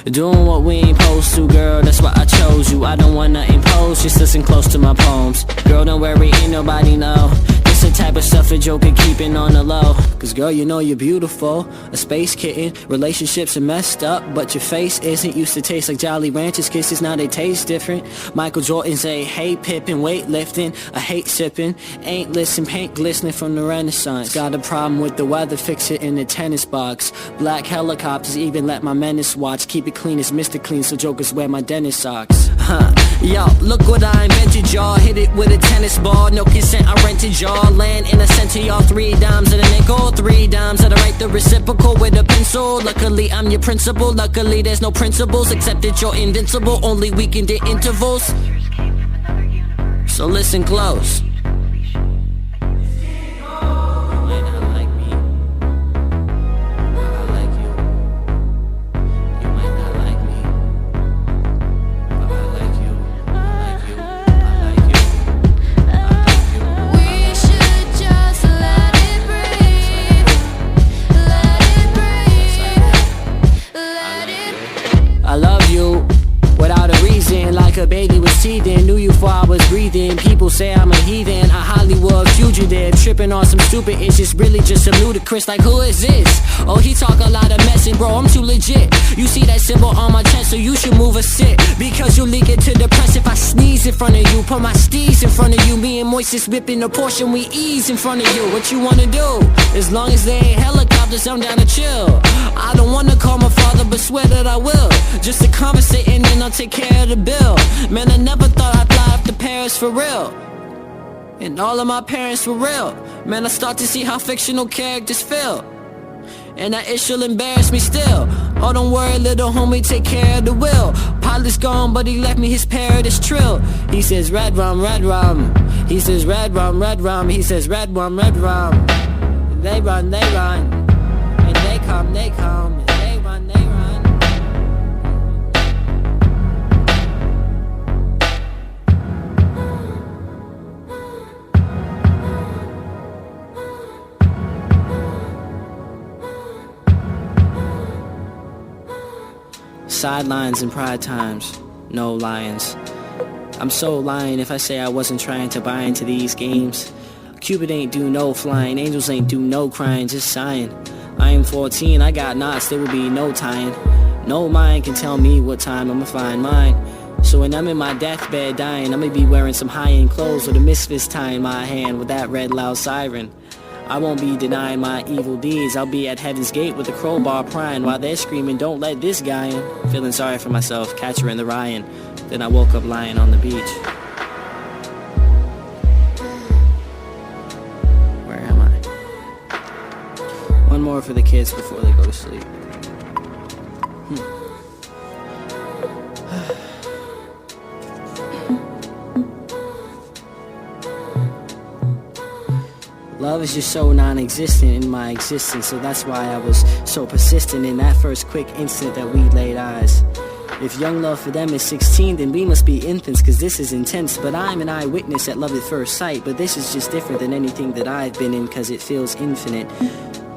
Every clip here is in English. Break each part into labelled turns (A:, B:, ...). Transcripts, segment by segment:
A: Doing what we ain't supposed to, girl, that's why I chose you. I don't wanna impose, just listen close to my poems. Girl, don't worry, ain't nobody know. This the type of stuff a joker keeping on the low. Cause girl, you know you're beautiful, a space kitten. Relationships are messed up, but your face isn't. Used to taste like Jolly Ranchers kisses, now they taste different. Michael Jordan say, hey Pippin, weightlifting, I hate sipping. Ain't listen, paint glistening from the Renaissance. Got a problem with the weather, fix it in the tennis box. Black helicopters, even let my menace watch. Keep it clean as Mr. Clean, so jokers wear my dentist socks. Yo, look what I invented, y'all. Hit it with a tennis ball, no consent, I rented y'all. Land in a center, y'all. 3 dimes and a nickel, 3 dimes that I write the reciprocal with a pencil. Luckily I'm your principal, luckily there's no principles, except that you're invincible, only weekend at intervals. So listen close. I love you without a reason, like a baby was teething. Knew you before I was breathing. People say I'm a heathen, a Hollywood fugitive, tripping on some stupid issues, really just some ludicrous. Like who is this? Oh, he talk a lot of mess and bro, I'm too legit. You see that symbol on my chest, so you should move a sit, because you leak it to the press. If I sneeze in front of you, put my steez in front of you, me and Moises whipping a portion, we ease in front of you. What you wanna do? As long as they ain't helicopters, I'm down to chill. I don't wanna call my father, but swear that I will. Just to conversate and then I'll take care of the bill. Man, I never thought I'd fly up to Paris for real, and all of my parents were real. Man, I start to see how fictional characters feel, and that it'll embarrass me still. Oh, don't worry, little homie, take care of the will. Pilot's gone, but he left me his parrot's trill. He says red rum, red rum. He says red rum, red rum. He says red rum, red rum. They run, and they come, and they run, they run. Sidelines and pride times, no lions. I'm so lying if I say I wasn't trying to buy into these games. Cupid ain't do no flying, angels ain't do no crying, just sighing. I am 14, I got knots, there will be no tying. No mind can tell me what time I'ma find mine. So when I'm in my deathbed dying, I'ma be wearing some high-end clothes with a misfits tie in my hand with that red loud siren. I won't be denying my evil deeds, I'll be at heaven's gate with a crowbar prying while they're screaming, don't let this guy in. Feeling sorry for myself, catcher in the Ryan. Then I woke up lying on the beach. Where am I? One more for the kids before they go to sleep. Love is just so non-existent in my existence, so that's why I was so persistent in that first quick instant that we laid eyes. If young love for them is 16, then we must be infants, cause this is intense. But I'm an eyewitness at love at first sight, but this is just different than anything that I've been in, cause it feels infinite.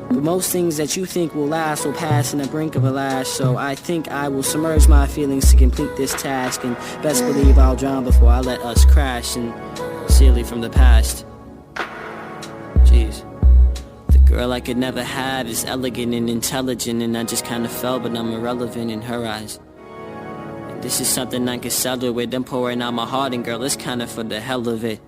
A: But most things that you think will last will pass in the brink of a lash, so I think I will submerge my feelings to complete this task, and best believe I'll drown before I let us crash, and sincerely from the past. Jeez. The girl I could never have is elegant and intelligent, and I just kinda fell, but I'm irrelevant in her eyes. And this is something I can settle with. I'm pouring out my heart, and girl, it's kinda for the hell of it.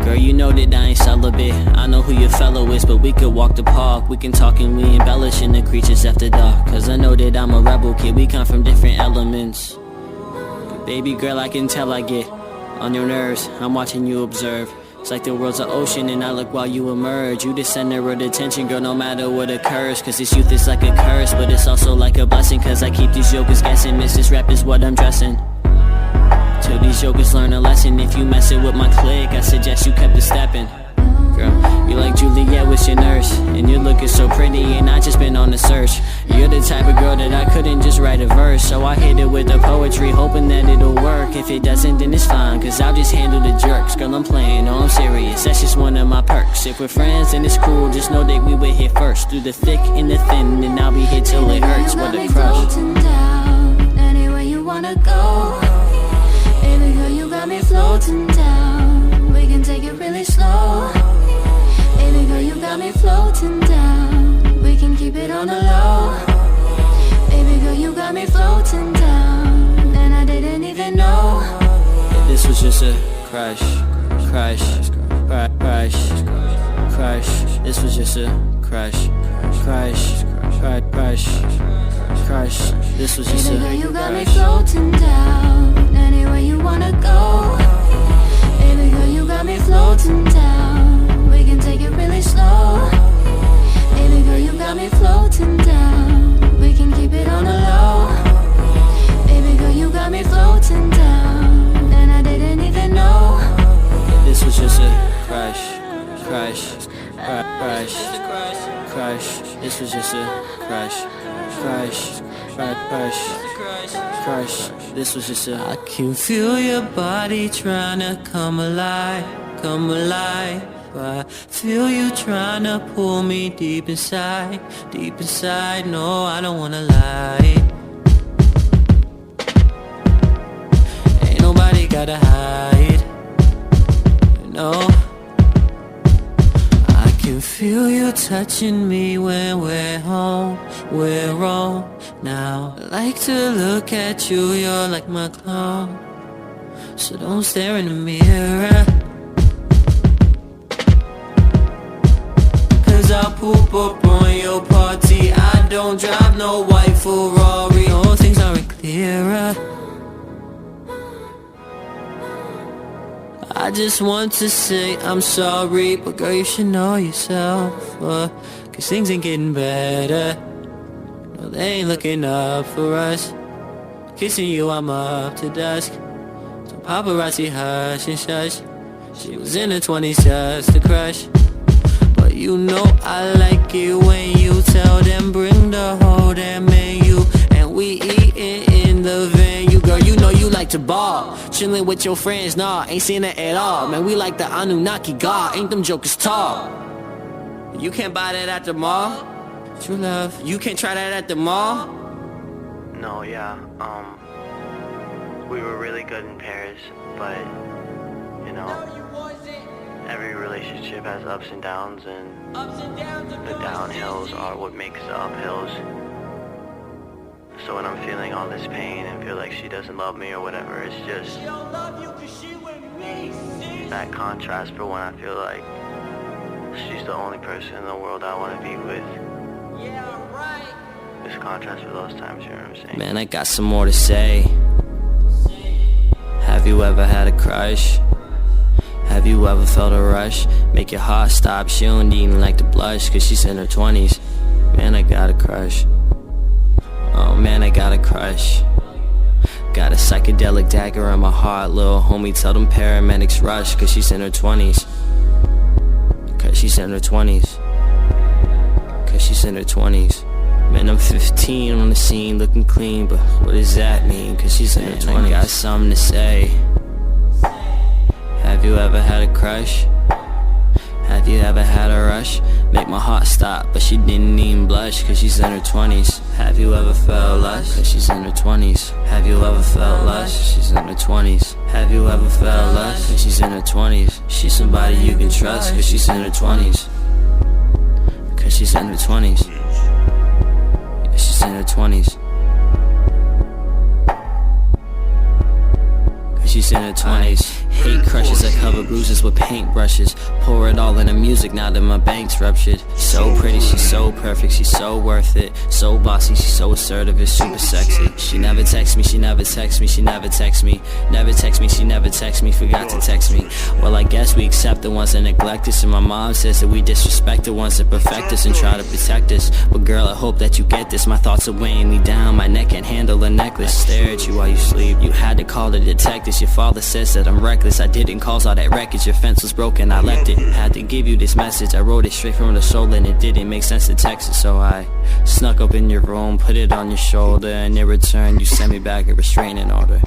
A: Girl, you know that I ain't celibate. I know who your fellow is, but we could walk the park. We can talk and we embellishing the creatures after dark. Cause I know that I'm a rebel kid, we come from different elements. But baby girl, I can tell I get on your nerves. I'm watching you observe. It's like the world's an ocean and I look while you emerge. You the center of attention, girl, no matter what occurs. Cause this youth is like a curse, but it's also like a blessing. Cause I keep these jokers guessing, Mrs. Rap is what I'm dressing. Till these jokers learn a lesson. If you messing with my clique, I suggest you kept it stepping. Girl, you like Juliet with your nurse, and you're looking so pretty, and I just been on the search. You're the type of girl that I couldn't just write a verse, so I hit it with the poetry, hoping that it'll work. If it doesn't, then it's fine, cause I'll just handle the jerks. Girl, I'm playing, no, I'm serious, that's just one of my perks. If we're friends, then it's cool, just know that we were here first. Through the thick and the thin, and I'll be here till it hurts. What a crush.
B: wanna go. Baby girl, you got me floating down. We can take it really slow. Baby girl, you got me floating down. We can keep it on the low. Baby girl, you got me floating down, and I didn't even know.
A: This was just a crush, crush, crush, crush. This was just a crush, crush, crush, crush. This was just a
B: Baby girl, you got me floating down. Anywhere you wanna go. Baby girl, you got me floating down. We can take it really slow. Baby girl, you got me floating down. We can keep it on the low. Baby girl, you got me floating down, and I didn't even know.
A: This was just a crush, crush, crush, crush. This was just a crush, crush, crush, crush. This was just a. I can feel your body trying to come alive, come alive. I feel you trying to pull me deep inside, deep inside. No, I don't wanna lie. Ain't nobody gotta hide. No, I can feel you touching me when we're home, we're home now. I like to look at you, you're like my clone. So don't stare in the mirror, 'cause I'll poop up on your party. I don't drive no white Ferrari. No, things aren't clearer. I just want to say I'm sorry, but girl, you should know yourself, 'cause things ain't getting better. No, they ain't looking up for us. Kissing you, I'm up to dusk. So paparazzi hush and shush. She was in her 20s just a crush. But you know I like it when you tell them bring the whole damn menu, and we eatin' in the venue. Girl, you know you like to ball, chillin' with your friends, nah, ain't seen it at all. Man, we like the Anunnaki God, ain't them jokers tall. You can't buy that at the mall. True love, you can't try that at the mall.
C: No, yeah, we were really good in pairs, but, you know, every relationship has ups and downs, and the downhills are what makes the uphills. So when I'm feeling all this pain and feel like she doesn't love me or whatever, it's just that contrast for when I feel like she's the only person in the world I want to be with. This contrast for those times, you know what I'm saying?
A: Man, I got some more to say. Have you ever had a crush? Have you ever felt a rush? Make your heart stop, she don't even like to blush, 'cause she's in her 20s. Man, I got a crush. Oh man, I got a crush. Got a psychedelic dagger in my heart, little homie, tell them paramedics rush, 'cause she's in her 20s. 'Cause she's in her 20s. 'Cause she's in her 20s. Man, I'm 15 on the scene, looking clean, but what does that mean? 'Cause she's in her 20s. I got something to say. Have you ever had a crush? Have you ever had a rush? Make my heart stop, but she didn't even blush, 'cause she's in her 20s. Have you ever felt lust? 'Cause she's in her 20s. Have you ever felt lust? She's in her 20s. Have you ever felt lust? 'Cause she's in her 20s. She's somebody you can trust, 'cause she's in her 20s. 'Cause she's in her 20s. Yeah, she's in her 20s. She's in her 20s. Hate crushes, I cover bruises with paintbrushes. Pour it all in the music now that my bank's ruptured. So pretty, she's so perfect, she's so worth it. So bossy, she's so assertive, it's super sexy. She never texts me, she never texts me, she never texts me. Never texts me, she never texts me, forgot to text me. Well, I guess we accept the ones that neglect us, and my mom says that we disrespect the ones that perfect us and try to protect us. But girl, I hope that you get this, my thoughts are weighing me down. My neck can't handle a necklace. Stare at you while you sleep. You had to call the detectives. Your father says that I'm reckless. I didn't cause all that wreckage. Your fence was broken, I left it. Had to give you this message. I wrote it straight from the soul, and it didn't make sense to text it. So I snuck up in your room, put it on your shoulder, and in return you sent me back a restraining order.